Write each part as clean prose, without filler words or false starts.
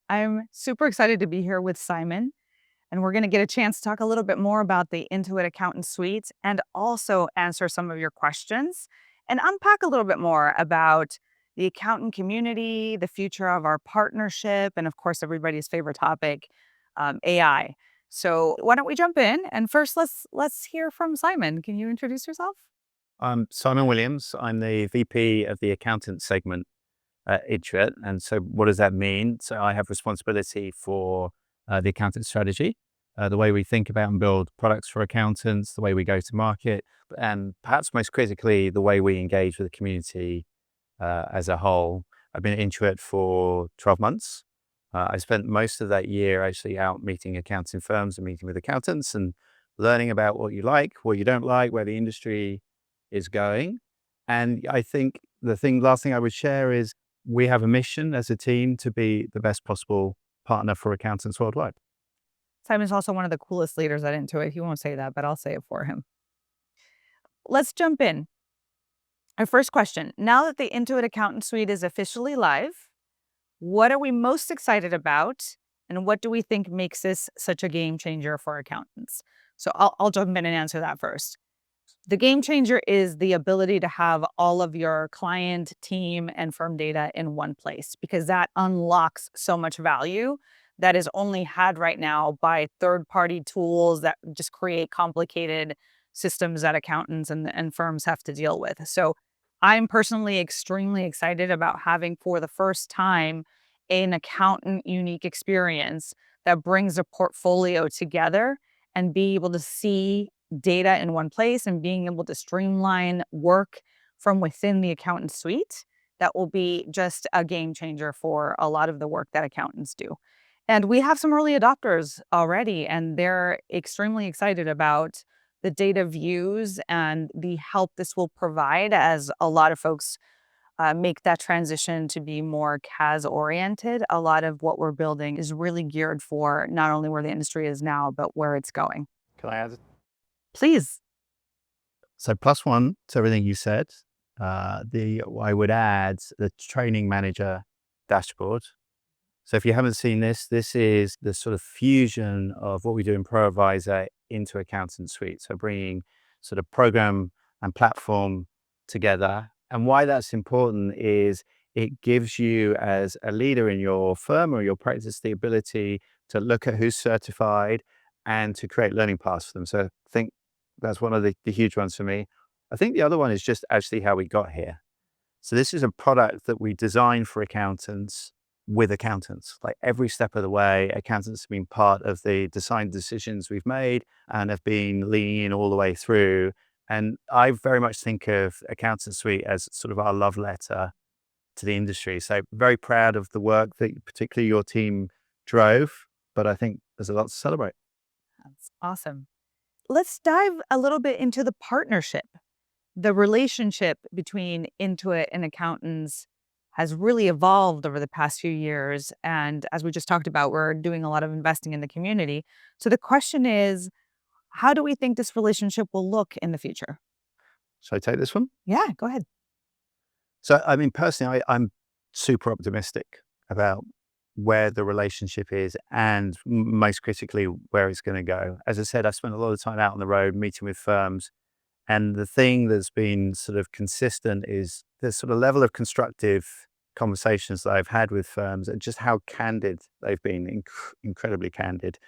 I'm super excited to be here with Simon, and we're going to get a chance to talk a little bit more about the Intuit Accountant Suite and also answer some of your questions and unpack a little bit more about the accountant community, the future of our partnership, and of course, everybody's favorite topic, AI. So why don't we jump in? And first, let's hear from Simon. Can you introduce yourself? I'm Simon Williams. I'm the VP of the accountant segment at Intuit. And so what does that mean? So I have responsibility for the accountant strategy, the way we think about and build products for accountants, the way we go to market, and perhaps most critically, the way we engage with the community as a whole. I've been at Intuit for 12 months. I spent most of that year actually out meeting accounting firms and meeting with accountants and learning about what you like, what you don't like, where the industry is going. And I think last thing I would share is we have a mission as a team to be the best possible partner for accountants worldwide. Simon's also one of the coolest leaders at Intuit. He won't say that, but I'll say it for him. Let's jump in. Our first question, now that the Intuit Accountant Suite is officially live, what are we most excited about? And what do we think makes this such a game changer for accountants? So I'll jump in and answer that first. The game changer is the ability to have all of your client, team, and firm data in one place, because that unlocks so much value that is only had right now by third-party tools that just create complicated systems that accountants and firms have to deal with. So I'm personally extremely excited about having, for the first time, an accountant unique experience that brings a portfolio together and be able to see data in one place and being able to streamline work from within the accountant suite. That will be just a game changer for a lot of the work that accountants do. And we have some early adopters already, and they're extremely excited about the data views and the help this will provide as a lot of folks make that transition to be more CAS oriented. A lot of what we're building is really geared for not only where the industry is now, but where it's going. Can I add? Please. So plus one to everything you said. I would add the training manager dashboard. So if you haven't seen this, this is the sort of fusion of what we do in ProAdvisor into Accountant Suite. So bringing sort of program and platform together. And why that's important is it gives you as a leader in your firm or your practice the ability to look at who's certified and to create learning paths for them. So I think that's one of the huge ones for me. I think the other one is just actually how we got here. So this is a product that we designed for accountants with accountants. Like every step of the way, accountants have been part of the design decisions we've made and have been leaning in all the way through. And I very much think of Accountant Suite as sort of our love letter to the industry. So very proud of the work that particularly your team drove, but I think there's a lot to celebrate. That's awesome. Let's dive a little bit into the partnership. The relationship between Intuit and accountants has really evolved over the past few years. And as we just talked about, we're doing a lot of investing in the community. So the question is, how do we think this relationship will look in the future? Shall I take this one? Yeah, go ahead. So, I mean, personally, I'm super optimistic about where the relationship is and most critically, where it's going to go. As I said, I spent a lot of time out on the road meeting with firms. And the thing that's been sort of consistent is the sort of level of constructive conversations that I've had with firms and just how candid they've been, incredibly candid.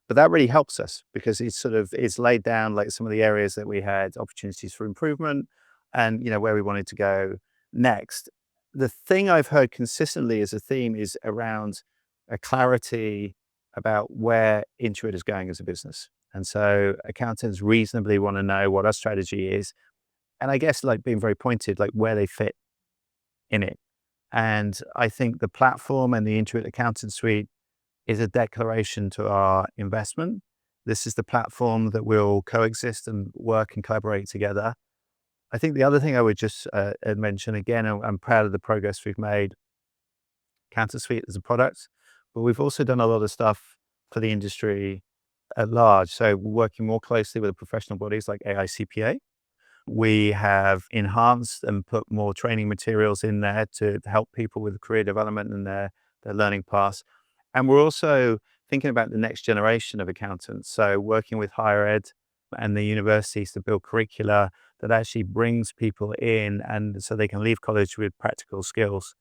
But that really helps us because it's laid down like some of the areas that we had opportunities for improvement and, where we wanted to go next. The thing I've heard consistently as a theme is around a clarity about where Intuit is going as a business. And so accountants reasonably want to know what our strategy is. And I guess like being very pointed, like where they fit in it. And I think the platform and the Intuit Accountant Suite is a declaration to our investment. This is the platform that will coexist and work and collaborate together. I think the other thing I would just mention again, I'm proud of the progress we've made. Accountant Suite as a product, but we've also done a lot of stuff for the industry at large. So we're working more closely with the professional bodies like AICPA. We have enhanced and put more training materials in there to help people with career development and their learning paths. And we're also thinking about the next generation of accountants. So working with higher ed and the universities to build curricula that actually brings people in and so they can leave college with practical skills.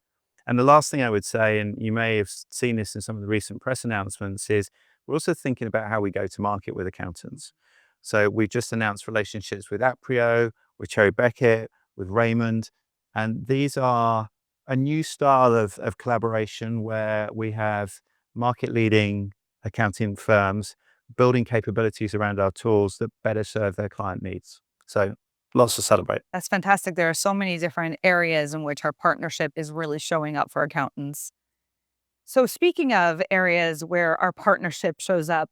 And the last thing I would say, and you may have seen this in some of the recent press announcements, is we're also thinking about how we go to market with accountants. So we've just announced relationships with Aprio, with Cherry Beckett, with Raymond, and these are a new style of collaboration where we have market leading accounting firms building capabilities around our tools that better serve their client needs. So lots to celebrate. That's fantastic. There are so many different areas in which our partnership is really showing up for accountants. So, speaking of areas where our partnership shows up,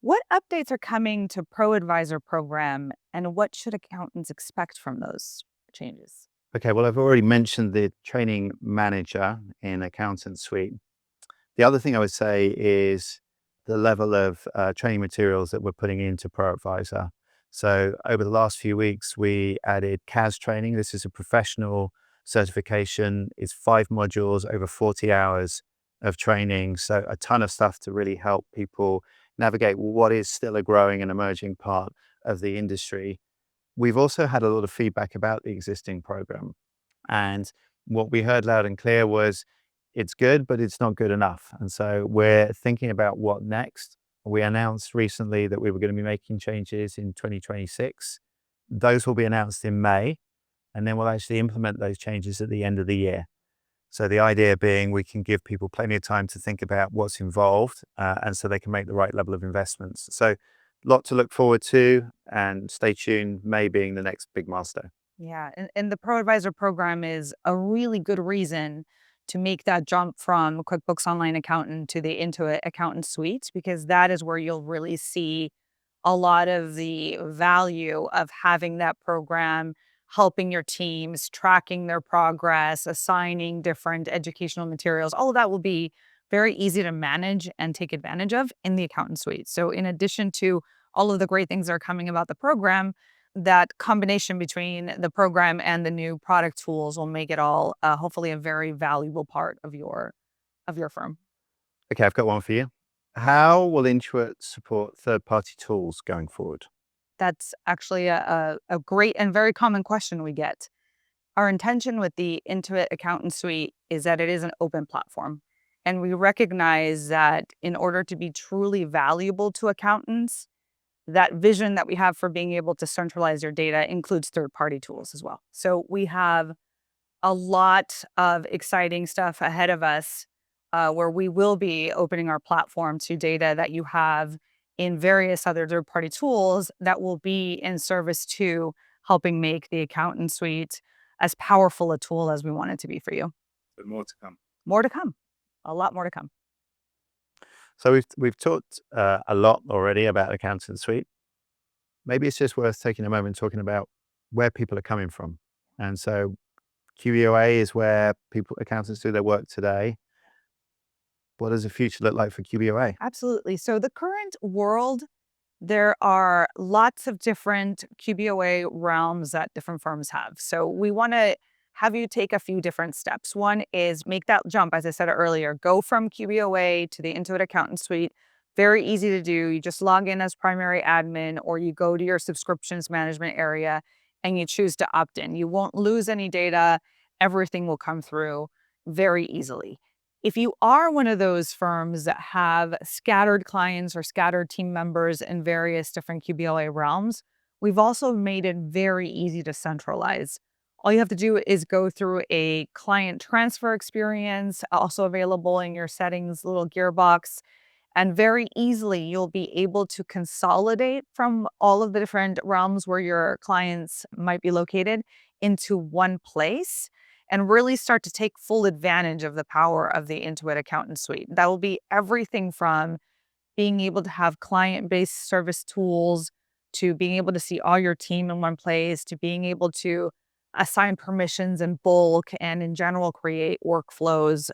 what updates are coming to Pro Advisor program and what should accountants expect from those changes? Okay, well, I've already mentioned the training manager in Accountant Suite. The other thing I would say is the level of training materials that we're putting into ProAdvisor. So over the last few weeks, we added CAS training. This is a professional certification. It's 5 modules, over 40 hours of training. So a ton of stuff to really help people navigate what is still a growing and emerging part of the industry. We've also had a lot of feedback about the existing program. And what we heard loud and clear was it's good, but it's not good enough. And so we're thinking about what next. We announced recently that we were going to be making changes in 2026. Those will be announced in May, and then we'll actually implement those changes at the end of the year. So the idea being we can give people plenty of time to think about what's involved and so they can make the right level of investments. So lot to look forward to and stay tuned, May being the next big milestone. Yeah, and the Pro Advisor program is a really good reason to make that jump from QuickBooks Online Accountant to the Intuit Accountant Suite, because that is where you'll really see a lot of the value of having that program, helping your teams, tracking their progress, assigning different educational materials. All of that will be very easy to manage and take advantage of in the Accountant Suite. So, in addition to all of the great things that are coming about the program, that combination between the program and the new product tools will make it all hopefully a very valuable part of your firm. Okay, I've got one for you. How will Intuit support third-party tools going forward? That's actually a great and very common question we get. Our intention with the Intuit Accountant Suite is that it is an open platform. And we recognize that in order to be truly valuable to accountants, that vision that we have for being able to centralize your data includes third-party tools as well. So we have a lot of exciting stuff ahead of us where we will be opening our platform to data that you have in various other third-party tools that will be in service to helping make the Accountant Suite as powerful a tool as we want it to be for you. But more to come. More to come. A lot more to come. So we've talked a lot already about Accountant Suite. Maybe it's just worth taking a moment talking about where people are coming from. And so QBOA is where people accountants do their work today. What does the future look like for QBOA? Absolutely. So the current world, there are lots of different QBOA realms that different firms have. So we want to have you take a few different steps. One is make that jump, as I said earlier, go from QBOA to the Intuit Accountant Suite. Very easy to do. You just log in as primary admin, or you go to your subscriptions management area and you choose to opt in. You won't lose any data. Everything will come through very easily. If you are one of those firms that have scattered clients or scattered team members in various different QBLA realms, we've also made it very easy to centralize. All you have to do is go through a client transfer experience, also available in your settings little gearbox, and very easily you'll be able to consolidate from all of the different realms where your clients might be located into one place and really start to take full advantage of the power of the Intuit Accountant Suite. That will be everything from being able to have client-based service tools to being able to see all your team in one place to being able to assign permissions in bulk and in general create workflows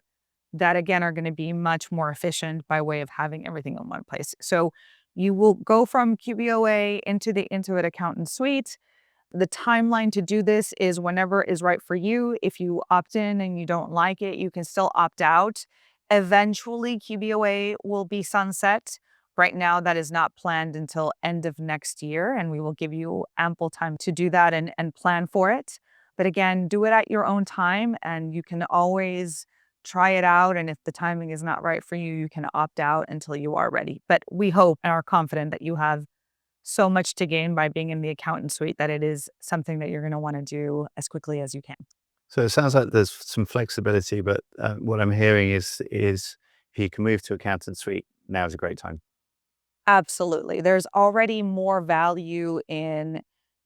that again are going to be much more efficient by way of having everything in one place. So you will go from QBOA into the Intuit Accountant Suite. The timeline to do this is whenever is right for you. If you opt in and you don't like it, you can still opt out Eventually, QBOA will be sunset. Right now, that is not planned until end of next year, and we will give you ample time to do that and plan for it. But again, do it at your own time, and you can always try it out. And if the timing is not right for you, you can opt out until you are ready. But we hope and are confident that you have so much to gain by being in the accountant suite that it is something that you're going to want to do as quickly as you can. So it sounds like there's some flexibility, but what I'm hearing is if you can move to accountant suite, now is a great time. Absolutely. There's already more value in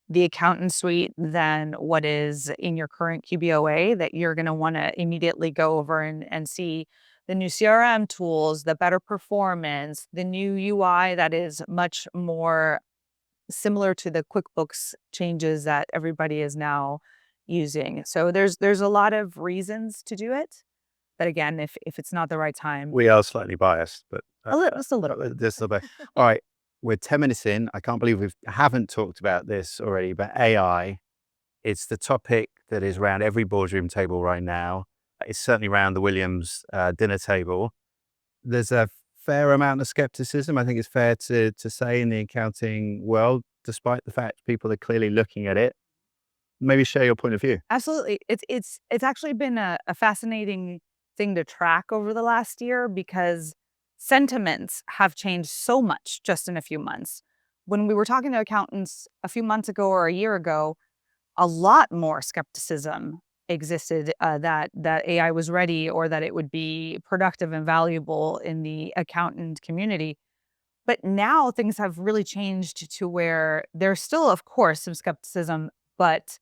the accountant suite than what is in your current QBOA that you're going to want to immediately go over and see the new CRM tools, the better performance, the new UI that is much more similar to the QuickBooks changes that everybody is now using. So there's a lot of reasons to do it. But again, if it's not the right time, We are slightly biased, but just a little bit. just a bit. All right, we're 10 minutes in. I can't believe we haven't talked about this already, but AI, it's the topic that is around every boardroom table right now. It's certainly around the Williams dinner table. There's a fair amount of skepticism, I think it's fair to say, in the accounting world, despite the fact people are clearly looking at it. Maybe share your point of view. Absolutely. It's actually been a fascinating thing to track over the last year because sentiments have changed so much just in a few months. When we were talking to accountants a few months ago or a year ago, a lot more skepticism existed that AI was ready or that it would be productive and valuable in the accountant community. But now things have really changed to where there's still, of course, some skepticism, but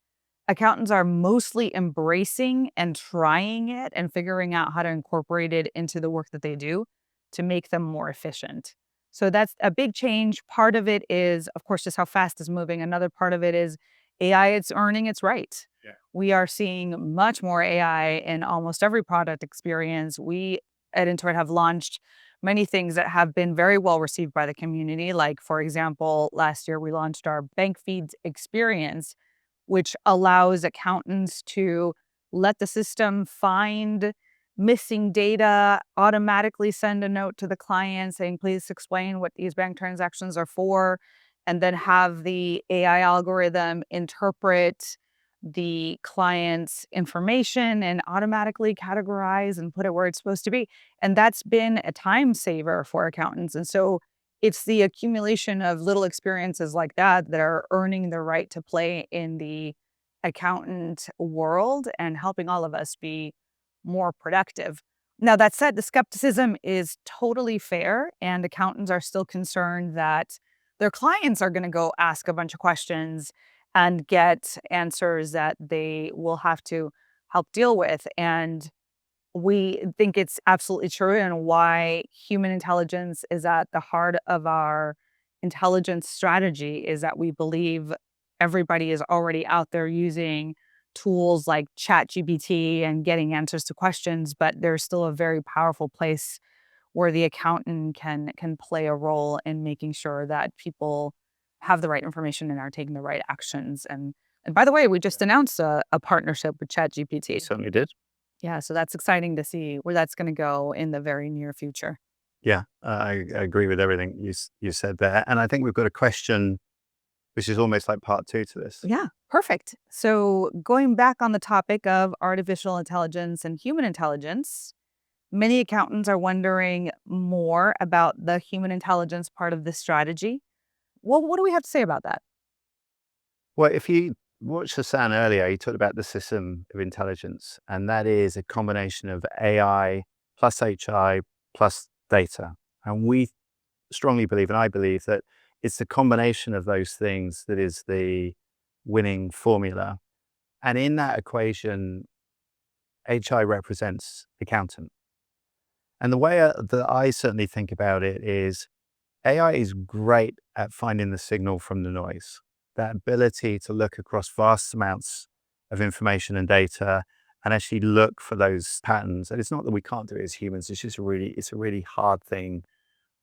accountants are mostly embracing and trying it and figuring out how to incorporate it into the work that they do to make them more efficient. So that's a big change. Part of it is, of course, just how fast it's moving. Another part of it is AI, it's earning its right. Yeah. We are seeing much more AI in almost every product experience. We at Intuit have launched many things that have been very well received by the community. Like, for example, last year we launched our bank feeds experience, which allows accountants to let the system find missing data, automatically send a note to the client saying, please explain what these bank transactions are for, and then have the AI algorithm interpret the client's information and automatically categorize and put it where it's supposed to be. And that's been a time saver for accountants. And so it's the accumulation of little experiences like that that are earning the right to play in the accountant world and helping all of us be more productive. Now, that said, the skepticism is totally fair, and accountants are still concerned that their clients are going to go ask a bunch of questions and get answers that they will have to help deal with. And we think it's absolutely true, and why human intelligence is at the heart of our intelligence strategy is that we believe everybody is already out there using tools like ChatGPT and getting answers to questions, but there's still a very powerful place where the accountant can play a role in making sure that people have the right information and are taking the right actions. And by the way, we just announced a partnership with You ChatGPT. certainly did. Yeah, so that's exciting to see where that's gonna go in the very near future. Yeah, I agree with everything you said there. And I think we've got a question which is almost like part two to this. Yeah, perfect. So going back on the topic of artificial intelligence and human intelligence, many accountants are wondering more about the human intelligence part of this strategy. Well, what do we have to say about that? Well, if you watched Hassan earlier, he talked about the system of intelligence, and that is a combination of AI plus HI plus data. And we strongly believe, and I believe, that it's the combination of those things that is the winning formula. And in that equation, HI represents accountant. And the way that I certainly think about it is AI is great at finding the signal from the noise. That ability to look across vast amounts of information and data and actually look for those patterns. And it's not that we can't do it as humans, it's just it's a really hard thing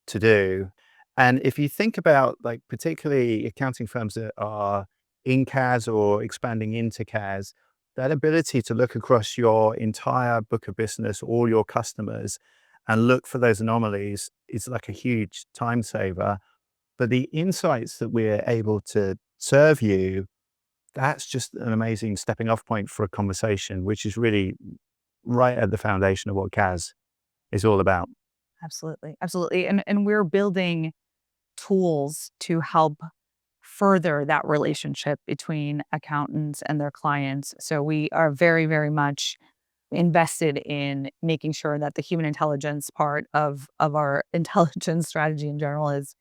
to do. And if you think about, like, particularly accounting firms that are in CAS or expanding into CAS, that ability to look across your entire book of business, all your customers, and look for those anomalies is like a huge time saver. But the insights that we're able to serve you, that's just an amazing stepping off point for a conversation, which is really right at the foundation of what CAS is all about. Absolutely. Absolutely. And we're building tools to help further that relationship between accountants and their clients. So we are very, very much invested in making sure that the human intelligence part of our intelligence strategy in general is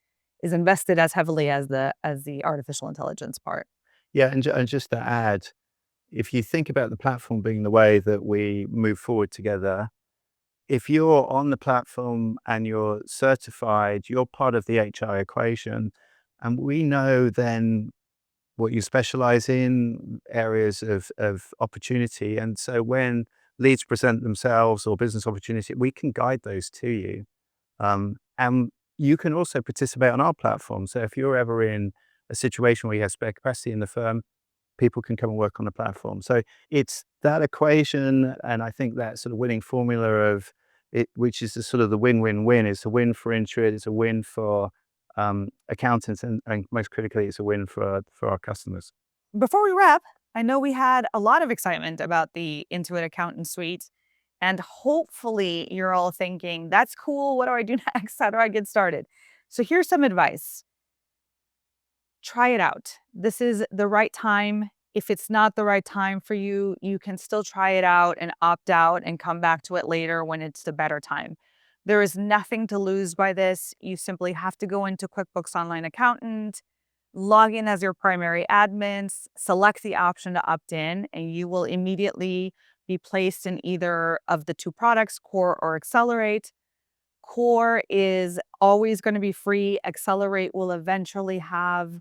invested as heavily as the artificial intelligence part. Yeah, and just to add, if you think about the platform being the way that we move forward together, if you're on the platform and you're certified, you're part of the HR equation. And we know then what you specialize in, areas of opportunity. And so when leads present themselves or business opportunity, we can guide those to you. And you can also participate on our platform. So if you're ever in a situation where you have spare capacity in the firm, people can come and work on the platform. So it's that equation, and I think that sort of winning formula of it, which is the sort of the win-win-win. It's a win for Intuit, it's a win for accountants, and most critically, it's a win for our customers. Before we wrap, I know we had a lot of excitement about the Intuit Accountant Suite, and hopefully you're all thinking, that's cool. What do I do next? How do I get started? So here's some advice. Try it out. This is the right time. If it's not the right time for you, you can still try it out and opt out and come back to it later when it's the better time. There is nothing to lose by this. You simply have to go into QuickBooks Online Accountant, log in as your primary admins, select the option to opt in, and you will immediately be placed in either of the two products, Core or Accelerate. Core is always going to be free. Accelerate will eventually have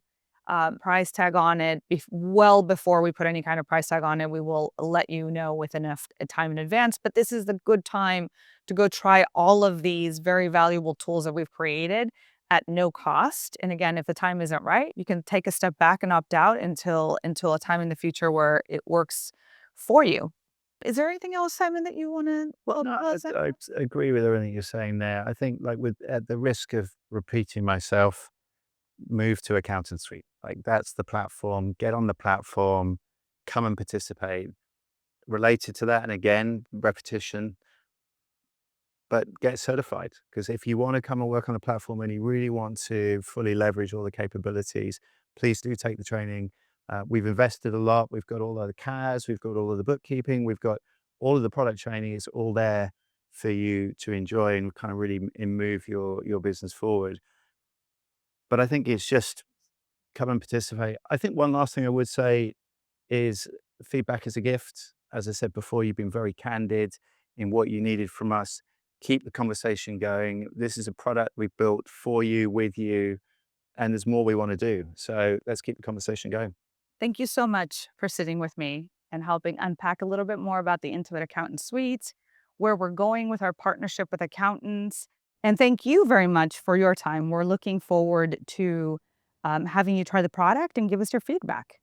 price tag on it. Well before we put any kind of price tag on it, we will let you know with enough time in advance. But this is the good time to go try all of these very valuable tools that we've created at no cost. And again, if the time isn't right, you can take a step back and opt out until a time in the future where it works for you. Is there anything else, Simon, that you want to Well, no, close out? I agree with everything you're saying there. I think, like, with at the risk of repeating myself, move to Accountant Suite. Like, that's the platform. Get on the platform, come and participate. Related to that, and again, repetition, but get certified. Because if you want to come and work on the platform and you really want to fully leverage all the capabilities, please do take the training. We've invested a lot. We've got all of the CAS, we've got all of the bookkeeping, we've got all of the product training. It's all there for you to enjoy and kind of really move your business forward. But I think it's just come and participate. I think one last thing I would say is feedback is a gift. As I said before, you've been very candid in what you needed from us. Keep the conversation going. This is a product we built for you, with you, and there's more we want to do. So let's keep the conversation going. Thank you so much for sitting with me and helping unpack a little bit more about the Intuit Accountant Suite, where we're going with our partnership with accountants. And thank you very much for your time. We're looking forward to having you try the product and give us your feedback.